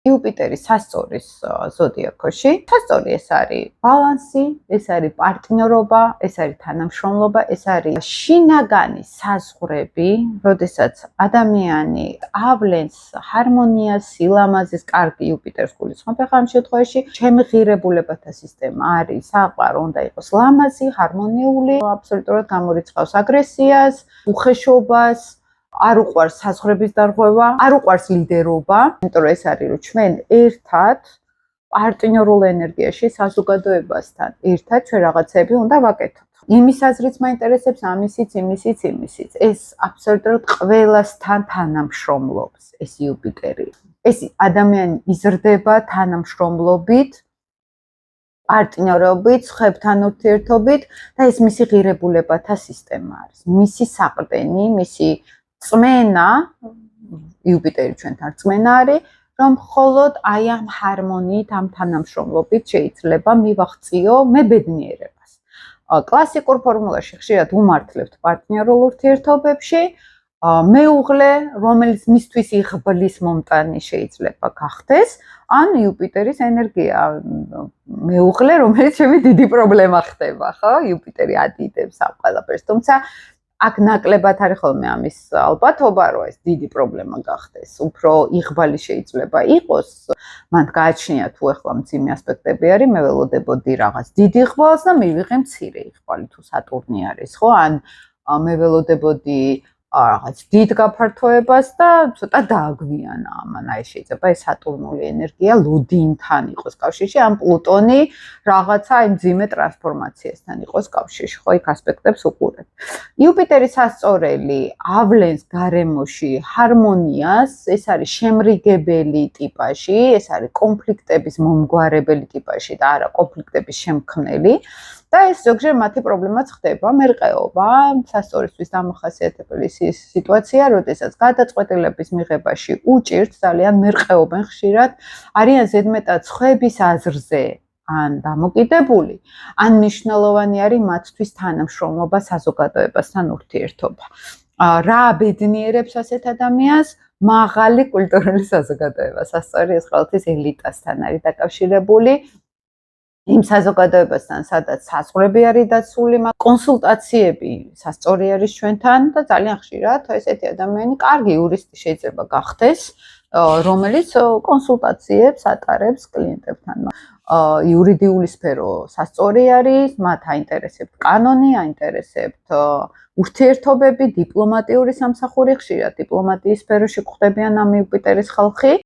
იუპიტერის სასწორის ზოდიაქოში. სასწორი ეს არის ბალანსი, ეს არის პარტნიორობა, ეს არის თანამშრომლობა, ეს არის შინაგანი საზღვრები, როდესაც ადამიანი ავლენს ჰარმონიას, სილამაზეს, კარგი იუპიტერს გულისხმობ ახლა ამ შემთხვევაში. ჩემი ღირებულებათა სისტემა არის საყვარო უნდა იყოს ლამაზი, ჰარმონიული, აბსოლუტურად გამორიცხავს აგრესიას, უხეშობას. არ უყვარს საზღვრების დარღვევა, არ უყვარს ლიდერობა, იმიტომ რომ ეს არის რომ ჩვენ ერთად პარტნიორულ ენერგიაში საზოგადოებასთან ერთად ჩვენ რაღაცები უნდა ვაკეთოთ. იმის აზრიც მაინტერესებს, ამისიც, იმისიც. ეს აბსოლუტურად ყველასთან თანამშრომლობს ეს იუპიტერი. ეს ადამიანი იზრდება თანამშრომლობით, პარტნიორობით, ხებთან ურთიერთობით და ეს მისი ღირებულებათა სისტემა არის. მისი საყრდენი, მისი წმენა, იუპიტერი ჩვენთან წმენა არის, რომ მხოლოდ აი ამ ჰარმონიით, ამ თანამშრომლობით შეიძლება მივაღწიო მე ბედნიერებას. კლასიკურ ფორმულაში ხშირად უმართლებთ პარტნიორულ ურთიერთობებში, მეუღლე, რომელიც მისთვის იღბლის მომტანი შეიძლება გახდეს, ან იუპიტერის ენერგია, მეუღლე, რომელიც ჩემი დიდი პრობლემა ხდება, ხო? იუპიტერი ადიდებს ამ ყველაფერს, თუმცა აქ ნაკლებად არის ხოლმე ამის ალბათობა, რომ ეს დიდი პრობლემა გახდეს. უფრო იღბალი შეიძლება იყოს, მან გააჩნია თუ ახლა მძიმე ასპექტები არის, მე ველოდებოდი რაღაც დიდი იღბალს და მივიღე მცირე იღბალი, თუ სატურნი არის, ხო? ან მე ველოდებოდი რაღაც დიდ გაფართოებას და ცოტა დააგვიანა ამან. აი შეიძლება ეს სატურნული ენერგია ლოდინთან იყოს კავშირში, ან პლუტონი რაღაცა აი მძიმე ტრანსფორმაციასთან იყოს კავშირში, ხო? იქ ასპექტებს უყურებ. იუპიტერის სასწორელი ავლენს გარემოში ჰარმონიას, ეს არის შემრიგებელი ტიპაჟი, ეს არის კონფლიქტების მომგვარებელი ტიპაჟი და არა კონფლიქტების შემქმნელი. და ეს ზოგჯერ მათი პრობლემაც ხდება, მერყეობა, სასწორისთვის დამახასიათებელი სიტუაცია, როდესაც გადაწყვეტილების მიღებაში უჭირთ, ძალიან მერყეობენ ხშირად, არიან ზედმეტად სხვების აზრზე, ან დამოკიდებული, ან მნიშვნელოვანი არის მათთვის თანამშრომლობა საზოგადოებასთან ურთიერთობა. რა აბედნიერებს ასეთ ადამიანს? მაღალი კულტურული საზოგადოება. სასწორი ეს ყოველთვის ელიტასთან არის დაკავშირებული. იმ საზოგადოებასთან, სადაც საზღვრები არის დაცული, კონსულტაციები სასწორი არის ჩვენთან და ძალიან ხშირად ესეთი ადამიანი კარგი იურისტი შეიძლება გახდეს, რომელიც კონსულტაციებს ატარებს კლიენტებთან. იურიდიული სფერო სასწორი არის, მათ აინტერესებთ კანონი, აინტერესებთ ურთიერთობები, დიპლომატიური სამსახური, ხშირად დიპლომატიის სფეროში გვხვდებიან ამ იუპიტერის ხალხი.